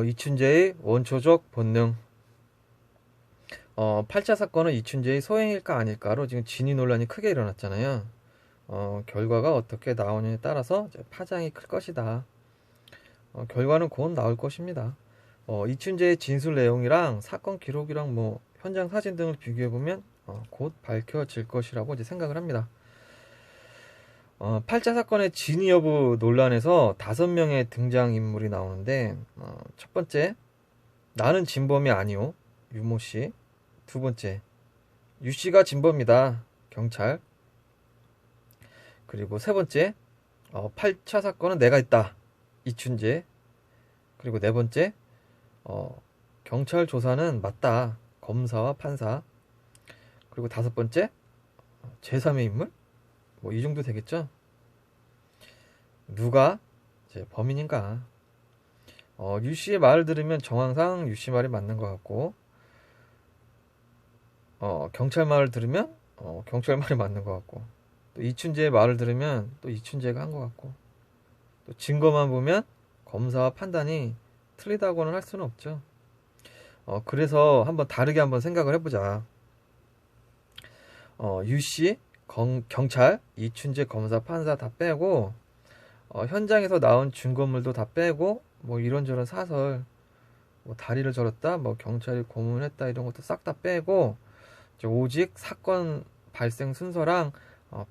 이춘재의 원초적 본능. 8차 사건은 이춘재의 소행일까 아닐까로 지금 진위 논란이 크게 일어났잖아요. 결과가 어떻게 나오느냐에 따라서 이제 파장이 클 것이다. 결과는 곧 나올 것입니다. 이춘재의 진술 내용이랑 사건 기록이랑 뭐 현장 사진 등을 비교해보면 곧 밝혀질 것이라고 이제 생각을 합니다. 8차 사건의 진위 여부 논란에서 5명의 등장인물이 나오는데, 첫 번째, 나는 진범이 아니오, 유모씨. 두 번째, 유씨가 진범이다, 경찰. 그리고 세 번째, 8차 사건은 내가 했다, 이춘재. 그리고 네 번째, 경찰 조사는 맞다, 검사와 판사. 그리고 다섯 번째, 제3의 인물? 뭐 이 정도 되겠죠? 누가 이제 범인인가? 유씨의 말을 들으면 정황상 유씨 말이 맞는 것 같고, 경찰 말을 들으면 경찰 말이 맞는 것 같고, 또 이춘재의 말을 들으면 또 이춘재가 한 것 같고, 또 증거만 보면 검사와 판단이 틀리다고는 할 수는 없죠. 그래서 한번 다르게 한번 생각을 해보자. 유씨, 경찰, 이춘재 검사, 판사 다 빼고, 현장에서 나온 증거물도 다 빼고, 뭐 이런저런 사설, 뭐 다리를 절었다, 뭐 경찰이 고문했다 이런 것도 싹 다 빼고, 오직 사건 발생 순서랑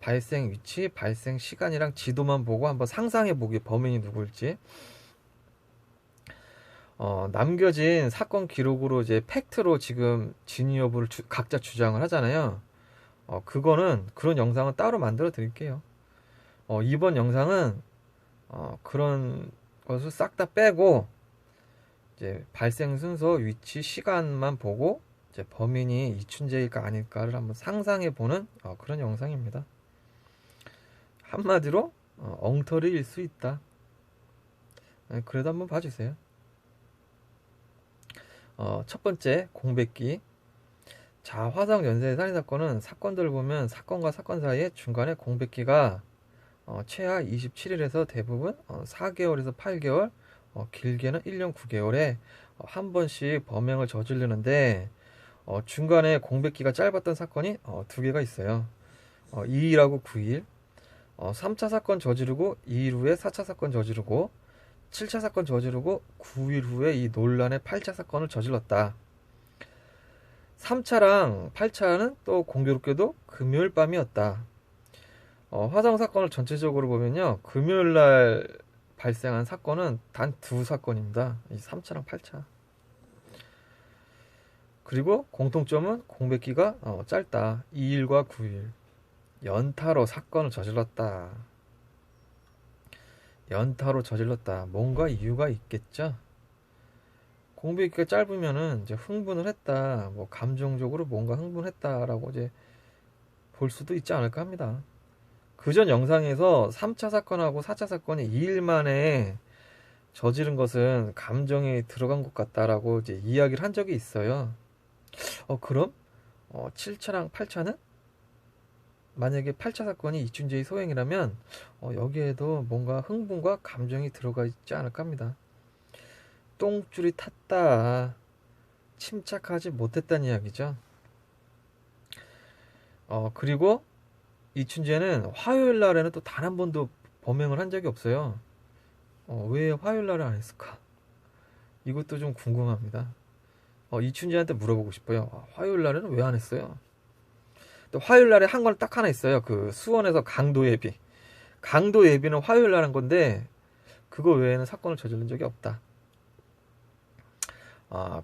발생 위치, 발생 시간이랑 지도만 보고 한번 상상해 보기, 범인이 누구일지. 남겨진 사건 기록으로 이제 팩트로 지금 진위 여부를 각자 주장을 하잖아요. 그거는 그런 영상은 따로 만들어 드릴게요. 이번 영상은 그런 것을 싹 다 빼고 이제 발생 순서, 위치, 시간만 보고 이제 범인이 이춘재일까 아닐까를 한번 상상해 보는 그런 영상입니다. 한마디로 엉터리일 수 있다. 그래도 한번 봐주세요. 첫 번째, 공백기. 자, 화성 연쇄 살인 사건은 사건들을 보면 사건과 사건 사이에 중간에 공백기가 최하 27일에서 대부분 4개월에서 8개월, 길게는 1년 9개월에 한 번씩 범행을 저지르는데, 중간에 공백기가 짧았던 사건이 두 개가 있어요. 2일하고 9일. 3차 사건 저지르고 2일 후에 4차 사건 저지르고 7차 사건 저지르고 9일 후에 이 논란의 8차 사건을 저질렀다. 3차랑 8차는 또 공교롭게도 금요일 밤이었다. 화성 사건을 전체적으로 보면요, 금요일 날 발생한 사건은 단 두 사건입니다. 이 3차랑 8차. 그리고 공통점은 공백기가 짧다. 2일과 9일. 연타로 사건을 저질렀다. 연타로 저질렀다. 뭔가 이유가 있겠죠? 공백기가 짧으면은 이제 흥분을 했다. 뭐 감정적으로 뭔가 흥분했다라고 이제 볼 수도 있지 않을까 합니다. 그전 영상에서 3차 사건하고 4차 사건이 2일 만에 저지른 것은 감정이 들어간 것 같다라고 이제 이야기를 한 적이 있어요. 그럼 7차랑 8차는? 만약에 8차 사건이 이춘재의 소행이라면 여기에도 뭔가 흥분과 감정이 들어가 있지 않을까 합니다. 똥줄이 탔다, 침착하지 못했다는 이야기죠. 그리고 이춘재는 화요일 날에는 또 단 한 번도 범행을 한 적이 없어요. 왜 화요일 날은 안 했을까? 이것도 좀 궁금합니다. 이춘재한테 물어보고 싶어요. 화요일 날에는 왜 안 했어요? 또 화요일 날에 한 건 딱 하나 있어요. 그 수원에서 강도 예비. 강도 예비는 화요일 날 한 건데 그거 외에는 사건을 저지른 적이 없다.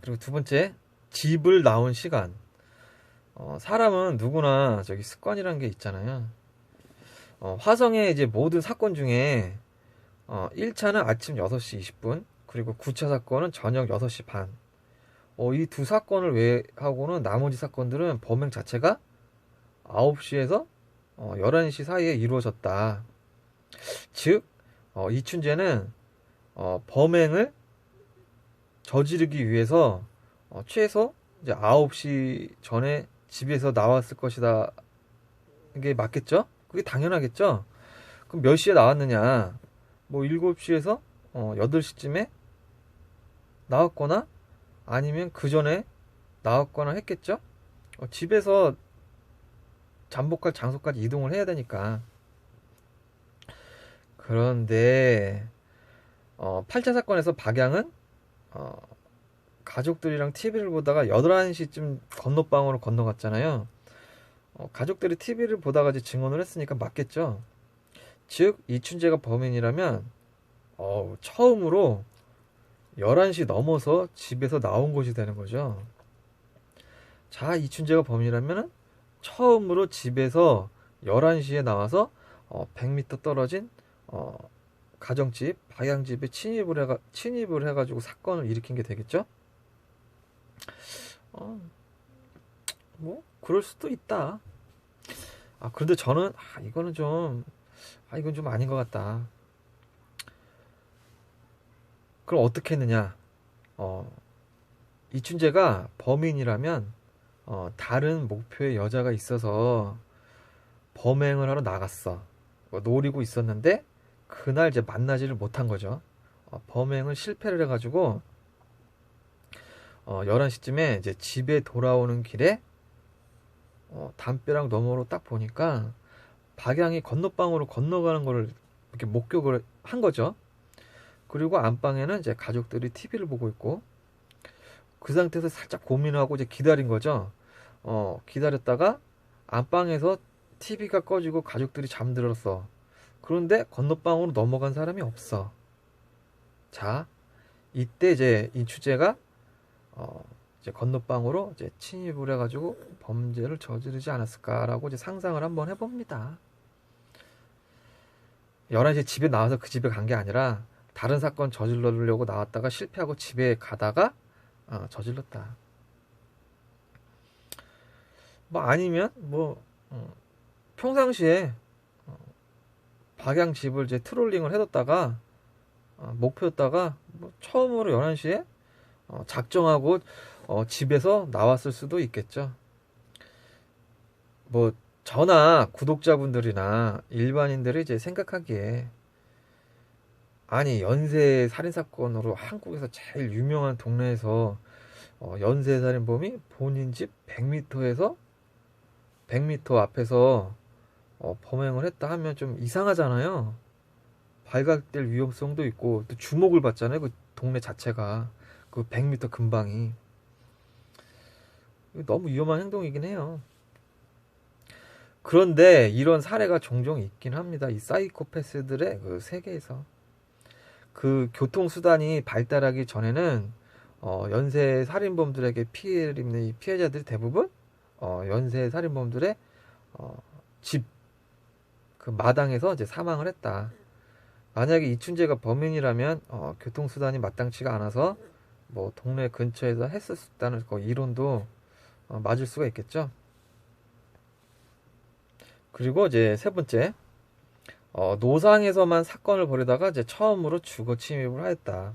그리고 두 번째, 집을 나온 시간. 사람은 누구나 저기 습관이라는 게 있잖아요. 화성의 이제 모든 사건 중에 1차는 아침 6시 20분, 그리고 9차 사건은 저녁 6시 반. 이 두 사건을 외하고는 나머지 사건들은 범행 자체가 9시에서 11시 사이에 이루어졌다. 즉, 이춘재는 범행을 저지르기 위해서 최소 이제 9시 전에 집에서 나왔을 것이다. 이게 맞겠죠? 그게 당연하겠죠? 그럼 몇 시에 나왔느냐? 뭐 7시에서 8시쯤에 나왔거나 아니면 그 전에 나왔거나 했겠죠. 집에서 잠복할 장소까지 이동을 해야 되니까. 그런데 8차 사건에서 박양은 가족들이랑 TV를 보다가 11시쯤 건너방으로 건너갔잖아요. 가족들이 TV를 보다가 이제 증언을 했으니까 맞겠죠. 즉 이춘재가 범인이라면 처음으로 11시 넘어서 집에서 나온 것이 되는 거죠. 자, 이춘재가 범인이라면 처음으로 집에서 11시에 나와서 100m 떨어진 가정집, 박양집에 침입을 해가지고 사건을 일으킨 게 되겠죠? 뭐 그럴 수도 있다. 그런데 저는 이건 좀 아닌 것 같다. 그럼 어떻게 했느냐? 이춘재가 범인이라면 다른 목표의 여자가 있어서 범행을 하러 나갔어. 노리고 있었는데 그날 이제 만나지를 못한 거죠. 범행을 실패를 해가지고 11시쯤에 이제 집에 돌아오는 길에 담벼락 너머로 딱 보니까 박양이 건너방으로 건너가는 거를 이렇게 목격을 한 거죠. 그리고 안방에는 이제 가족들이 TV를 보고 있고 그 상태에서 살짝 고민하고 이제 기다린 거죠. 기다렸다가 안방에서 TV가 꺼지고 가족들이 잠들었어. 그런데 건너방으로 넘어간 사람이 없어. 자, 이때 이제 이춘재가 이제 건너방으로 이제 침입을 해가지고 범죄를 저지르지 않았을까라고 이제 상상을 한번 해봅니다. 11시에 집에 나와서 그 집에 간 게 아니라 다른 사건 저질러려고 나왔다가 실패하고 집에 가다가 저질렀다. 뭐 아니면 평상시에 박양 집을 이제 트롤링을 해뒀다가 목표였다가 처음으로 11시에 작정하고 집에서 나왔을 수도 있겠죠. 뭐 저나 구독자분들이나 일반인들이 이제 생각하기에 아니 연쇄 살인 사건으로 한국에서 제일 유명한 동네에서 연쇄 살인범이 본인 집 100m에서 100m 앞에서 범행을 했다 하면 좀 이상하잖아요. 발각될 위험성도 있고 또 주목을 받잖아요. 그 동네 자체가 그 100m 근방이 너무 위험한 행동이긴 해요. 그런데 이런 사례가 종종 있긴 합니다. 이 사이코패스들의 그 세계에서 그 교통수단이 발달하기 전에는 연쇄 살인범들에게 피해를 입는 이 피해자들이 대부분 연쇄 살인범들의 집 그 마당에서 이제 사망을 했다. 만약에 이춘재가 범인이라면 교통수단이 마땅치가 않아서 뭐 동네 근처에서 했었다는 그 이론도 맞을 수가 있겠죠. 그리고 이제 세 번째, 노상에서만 사건을 벌이다가 이제 처음으로 주거 침입을 하였다.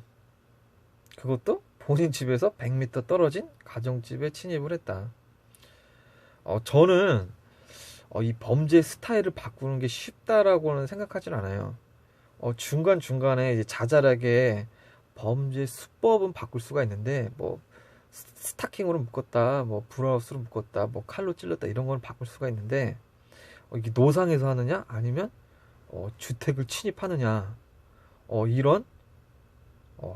그것도 본인 집에서 100m 떨어진 가정집에 침입을 했다. 저는 이 범죄 스타일을 바꾸는 게 쉽다라고는 생각하진 않아요. 중간중간에 이제 자잘하게 범죄 수법은 바꿀 수가 있는데 뭐 스타킹으로 묶었다, 뭐 브라우스로 묶었다, 뭐 칼로 찔렀다 이런 건 바꿀 수가 있는데 이게 노상에서 하느냐 아니면 주택을 침입하느냐 이런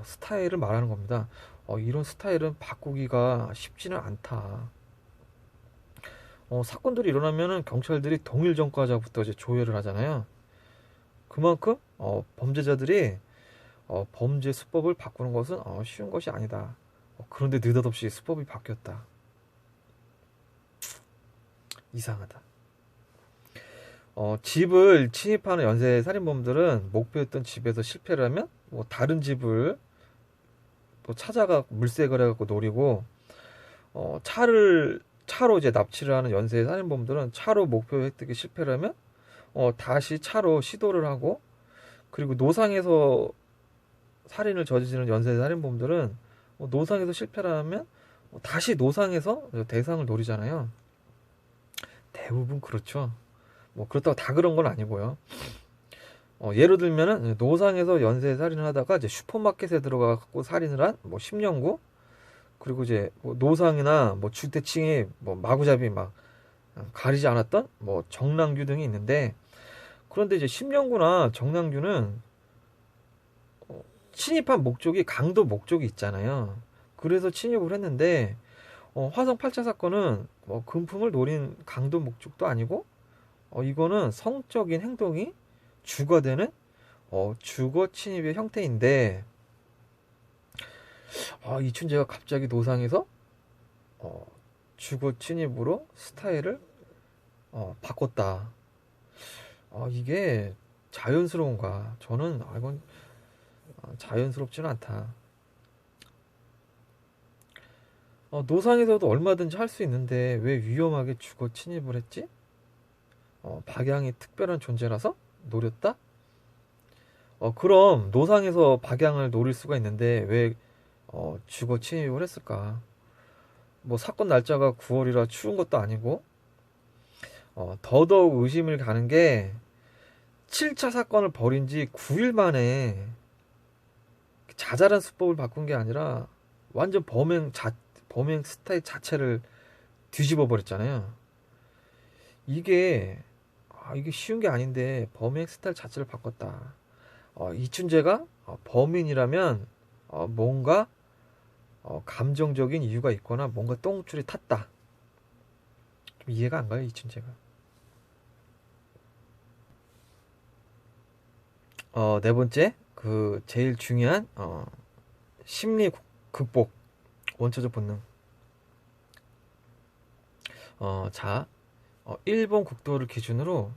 스타일을 말하는 겁니다. 이런 스타일은 바꾸기가 쉽지는 않다. 사건들이 일어나면은 경찰들이 동일 전과자부터 이제 조회를 하잖아요. 그만큼 범죄자들이 범죄 수법을 바꾸는 것은 쉬운 것이 아니다. 그런데 느닷없이 수법이 바뀌었다. 이상하다. 집을 침입하는 연쇄 살인범들은 목표였던 집에서 실패를 하면 뭐 다른 집을 또 찾아가 물색을 해갖고 노리고 차로 이제 납치를 하는 연쇄 살인범들은 차로 목표 획득에 실패를 하면 다시 차로 시도를 하고 그리고 노상에서 살인을 저지르는 연쇄 살인범들은 노상에서 실패를 하면 다시 노상에서 대상을 노리잖아요. 대부분 그렇죠. 뭐 그렇다고 다 그런 건 아니고요. 예를 들면은 노상에서 연쇄 살인을 하다가 이제 슈퍼마켓에 들어가고 살인을 한 뭐 10년구, 그리고 이제 뭐 노상이나 뭐 주택층에 뭐 마구잡이 막 가리지 않았던 뭐 정랑규 등이 있는데, 그런데 이제 10년구나 정랑규는 침입한 목적이 강도 목적이 있잖아요. 그래서 침입을 했는데, 화성 8차 사건은 뭐 금품을 노린 강도 목적도 아니고, 이거는 성적인 행동이 주가 되는 주거 침입의 형태인데, 이춘재가 갑자기 노상에서 어, 주거 침입으로 스타일을 바꿨다. 이게 자연스러운가? 저는 이건 자연스럽지는 않다. 노상에서도 얼마든지 할 수 있는데 왜 위험하게 주거 침입을 했지? 박양이 특별한 존재라서 노렸다? 그럼 노상에서 박양을 노릴 수가 있는데 왜 주거 침입을 했을까? 뭐 사건 날짜가 9월이라 추운 것도 아니고, 더더욱 의심을 가는 게 7차 사건을 벌인 지 9일 만에 자잘한 수법을 바꾼 게 아니라 완전 범행 스타일 자체를 뒤집어 버렸잖아요. 이게 쉬운 게 아닌데 범행 스타일 자체를 바꿨다. 이춘재가 범인이라면 뭔가 감정적인 이유가 있거나 뭔가 똥줄이 탔다. 좀 이해가 안 가요, 이춘재가. 네 번째, 그 제일 중요한 심리 극복, 원초적 본능. 자, 일본 국도를 기준으로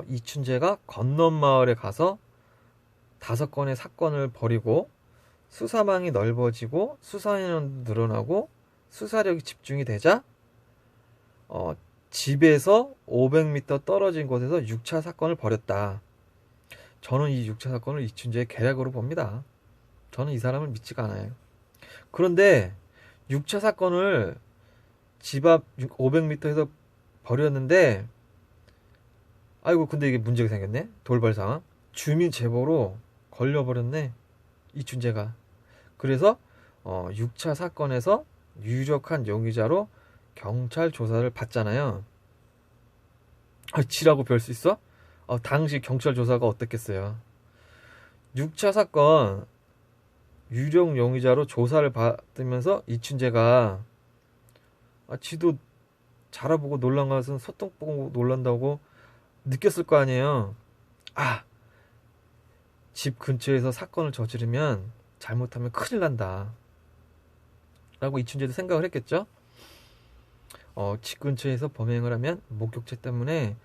이춘재가 건넌마을에 가서 5건의 사건을 벌이고 수사망이 넓어지고 수사인은 늘어나고 수사력이 집중이 되자 집에서 500m 떨어진 곳에서 6차 사건을 벌였다. 저는 이 6차 사건을 이춘재의 계략으로 봅니다. 저는 이 사람을 믿지가 않아요. 그런데 6차 사건을 집 앞 500m에서 벌였는데, 아이고 근데 이게 문제가 생겼네. 돌발 상황. 주민 제보로 걸려버렸네, 이춘재가. 그래서 6차 사건에서 유력한 용의자로 경찰 조사를 받잖아요. 지라고 별 수 있어? 당시 경찰 조사가 어땠겠어요. 6차 사건 유력 용의자로 조사를 받으면서 이춘재가 지도 자라보고 놀란 것은 소똥 보고 놀란다고 느꼈을 거 아니에요. 집 근처에서 사건을 저지르면 잘못하면 큰일 난다 라고 이춘재도 생각을 했겠죠. 집 근처에서 범행을 하면 목격죄 때문에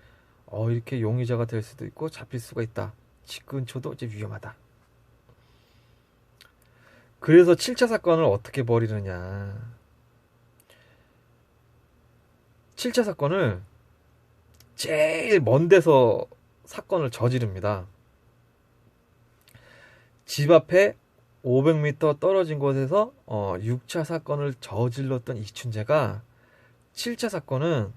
이렇게 용의자가 될 수도 있고 잡힐 수가 있다. 집 근처도 이제 위험하다. 그래서 7차 사건을 어떻게 벌이느냐. 7차 사건을 제일 먼 데서 사건을 저지릅니다. 집 앞에 500m 떨어진 곳에서 6차 사건을 저질렀던 이춘재가 7차 사건은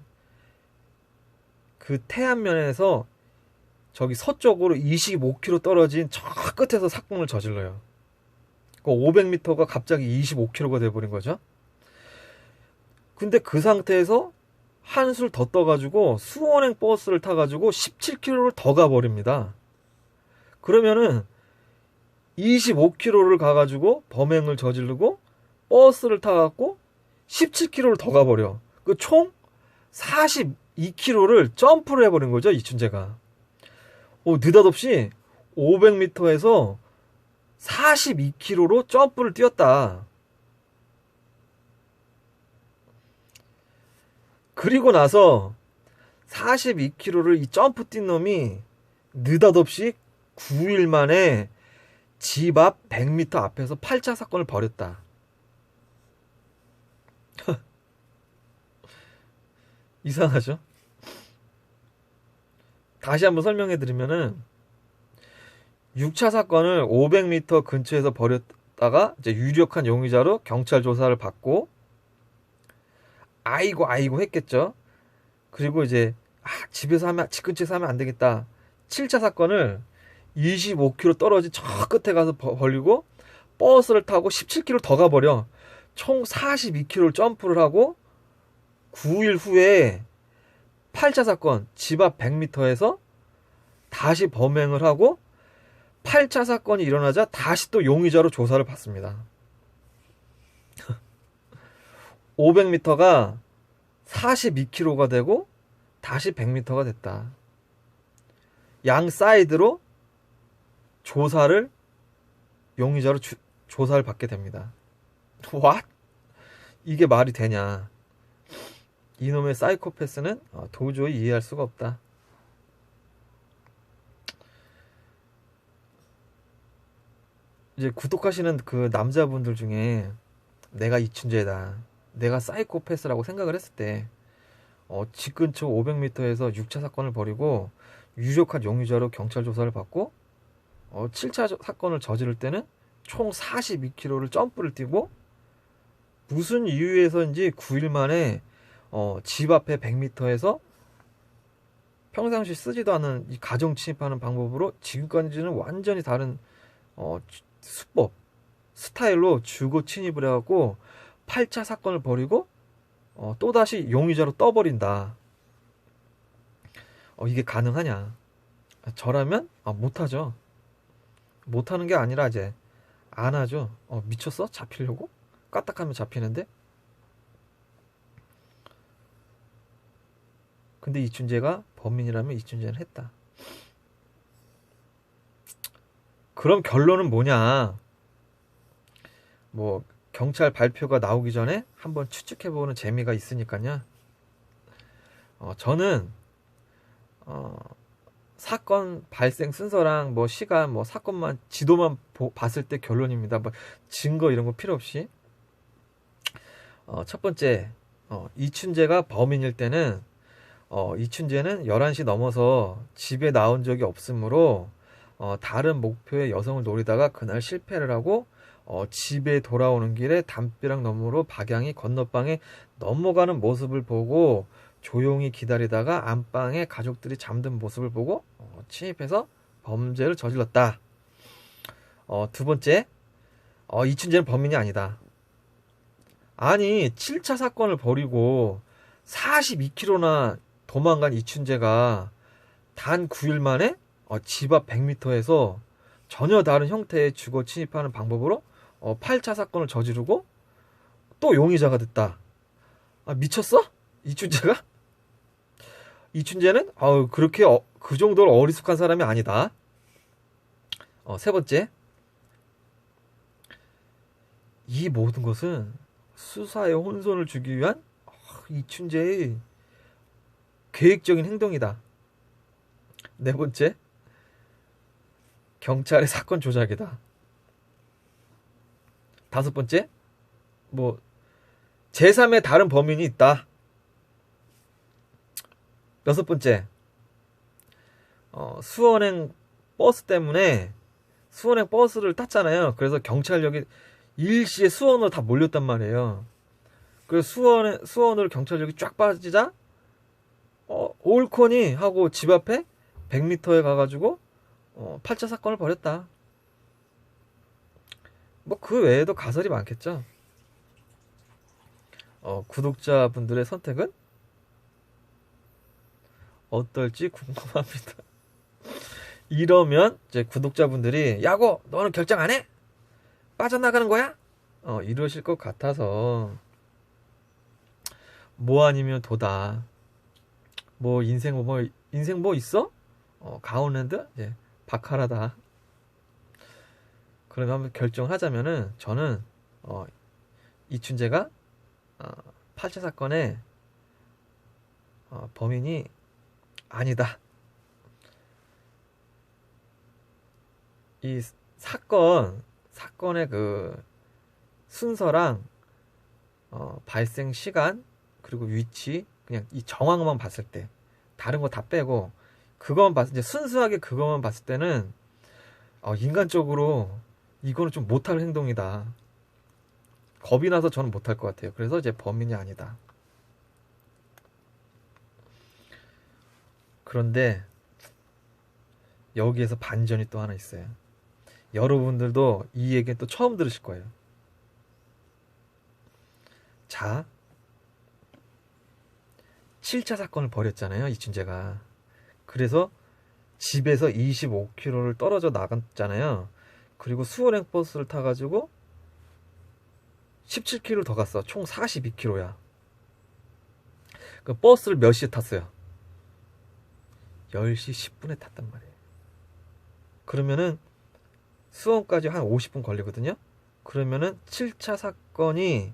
그 태안면에서 저기 서쪽으로 25km 떨어진 저 끝에서 사건을 저질러요. 그 500m가 갑자기 25km가 돼버린 거죠. 근데 그 상태에서 한술 더 떠가지고 수원행 버스를 타가지고 17km를 더 가버립니다. 그러면은 25km를 가가지고 범행을 저지르고 버스를 타갖고 17km를 더 가버려. 그 총 42km를 점프를 해버린 거죠, 이춘재가. 느닷없이 500m에서 42km로 점프를 뛰었다. 그리고 나서 42km를 이 점프 뛴 놈이 느닷없이 9일 만에 집 앞 100m 앞에서 8차 사건을 벌였다. 이상하죠? 다시 한번 설명해 드리면은 6차 사건을 500m 근처에서 벌였다가 이제 유력한 용의자로 경찰 조사를 받고 아이고 했겠죠. 그리고 이제 집 근처에서 하면 안 되겠다. 7차 사건을 25km 떨어진 저 끝에 가서 벌리고 버스를 타고 17km 더 가버려. 총 42km를 점프를 하고 9일 후에 8차 사건 집 앞 100m에서 다시 범행을 하고 8차 사건이 일어나자 다시 또 용의자로 조사를 받습니다. 500m가 42km가 되고 다시 100m가 됐다. 양 사이드로 조사를 용의자로 조사를 받게 됩니다. What? 이게 말이 되냐? 이놈의 사이코패스는 도저히 이해할 수가 없다. 이제 구독하시는 그 남자분들 중에 내가 이춘재다, 내가 사이코패스라고 생각을 했을 때 집 근처 500m에서 6차 사건을 벌이고 유력한 용의자로 경찰 조사를 받고 7차 사건을 저지를 때는 총 42km를 점프를 뛰고 무슨 이유에서인지 9일 만에 집 앞에 100m에서 평상시 쓰지도 않은 이 가정 침입하는 방법으로 지금까지는 완전히 다른 수법, 스타일로 주거 침입을 해갖고 8차 사건을 벌이고 또다시 용의자로 떠버린다. 이게 가능하냐? 저라면 못하죠. 못하는 게 아니라 이제 안 하죠. 미쳤어? 잡히려고? 까딱하면 잡히는데? 근데 이춘재가 범인이라면 이춘재는 했다. 그럼 결론은 뭐냐? 뭐 경찰 발표가 나오기 전에 한번 추측해보는 재미가 있으니까요. 저는 사건 발생 순서랑 뭐 시간, 뭐 사건만 지도만 봤을 때 결론입니다. 뭐 증거 이런 거 필요 없이. 첫 번째, 이춘재가 범인일 때는 이춘재는 11시 넘어서 집에 나온 적이 없으므로 다른 목표의 여성을 노리다가 그날 실패를 하고 집에 돌아오는 길에 담벼락 너머로 박양이 건너방에 넘어가는 모습을 보고 조용히 기다리다가 안방에 가족들이 잠든 모습을 보고 침입해서 범죄를 저질렀다. 두 번째, 이춘재는 범인이 아니다. 아니 7차 사건을 벌이고 42km나 도망간 이춘재가 단 9일 만에 집 앞 100m에서 전혀 다른 형태의 주거 침입하는 방법으로 8차 사건을 저지르고 또 용의자가 됐다. 미쳤어? 이춘재가? 이춘재는 그렇게 그 정도로 어리숙한 사람이 아니다. 세 번째, 이 모든 것은 수사에 혼선을 주기 위한 이춘재의 계획적인 행동이다. 네 번째, 경찰의 사건 조작이다. 다섯 번째, 뭐 제3의 다른 범인이 있다. 여섯 번째, 수원행 버스 때문에 수원행 버스를 탔잖아요. 그래서 경찰력이 일시에 수원으로 다 몰렸단 말이에요. 그래서 수원으로 경찰력이 쫙 빠지자 올코니 하고 집 앞에 100m에 가가지고 8차 사건을 벌였다. 뭐 그 외에도 가설이 많겠죠. 구독자분들의 선택은 어떨지 궁금합니다. 이러면 이제 구독자분들이 야고 너는 결정 안 해? 빠져나가는 거야? 이러실 것 같아서 뭐 아니면 도다. 뭐 인생 뭐 있어? 가온랜드? 예, 바카라다. 그러면 한번 결정하자면은 저는 이춘재가 8차 사건의 범인이 아니다. 이 사건의 그 순서랑 발생 시간 그리고 위치 그냥 이 정황만 봤을 때 다른 거 다 빼고 그것만 봤을 때 순수하게 그것만 봤을 때는 인간적으로 이거는 좀 못할 행동이다. 겁이 나서 저는 못할 것 같아요. 그래서 이제 범인이 아니다. 그런데 여기에서 반전이 또 하나 있어요. 여러분들도 이 얘기 또 처음 들으실 거예요. 자, 7차 사건을 벌였잖아요, 이춘재가. 그래서 집에서 25km를 떨어져 나갔잖아요. 그리고 수원행 버스를 타가지고 17km를 더 갔어. 총 42km야. 그 버스를 몇 시에 탔어요? 10시 10분에 탔단 말이에요. 그러면은 수원까지 한 50분 걸리거든요. 그러면은 7차 사건이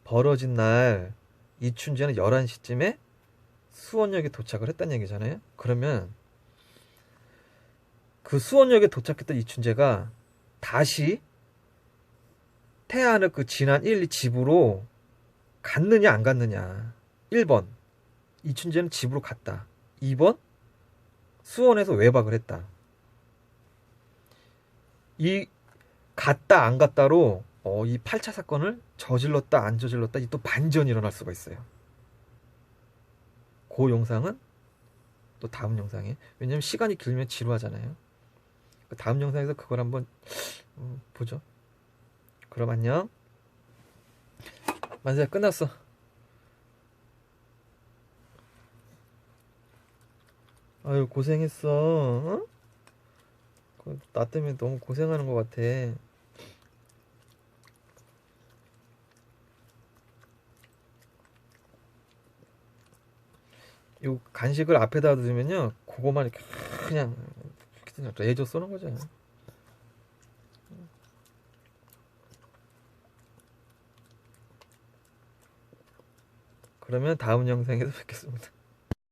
벌어진 날 이춘재는 11시쯤에 수원역에 도착을 했다는 얘기잖아요. 그러면 그 수원역에 도착했던 이춘재가 다시 태안의 그 지난 1, 2 집으로 갔느냐 안 갔느냐. 1번 이춘재는 집으로 갔다. 2번 수원에서 외박을 했다. 이 갔다 안 갔다로 이 8차 사건을 저질렀다 안 저질렀다 이 또 반전이 일어날 수가 있어요. 그 영상은 또 다음 영상에, 왜냐면 시간이 길면 지루하잖아요. 다음 영상에서 그걸 한번 보죠. 그럼 안녕. 만세야, 끝났어. 아유, 고생했어. 어? 나 때문에 너무 고생하는 것 같아. 요 간식을 앞에다 두면요, 그거만 이렇게 그냥 레이저 쏘는 거잖아. 그러면 다음 영상에서 뵙겠습니다.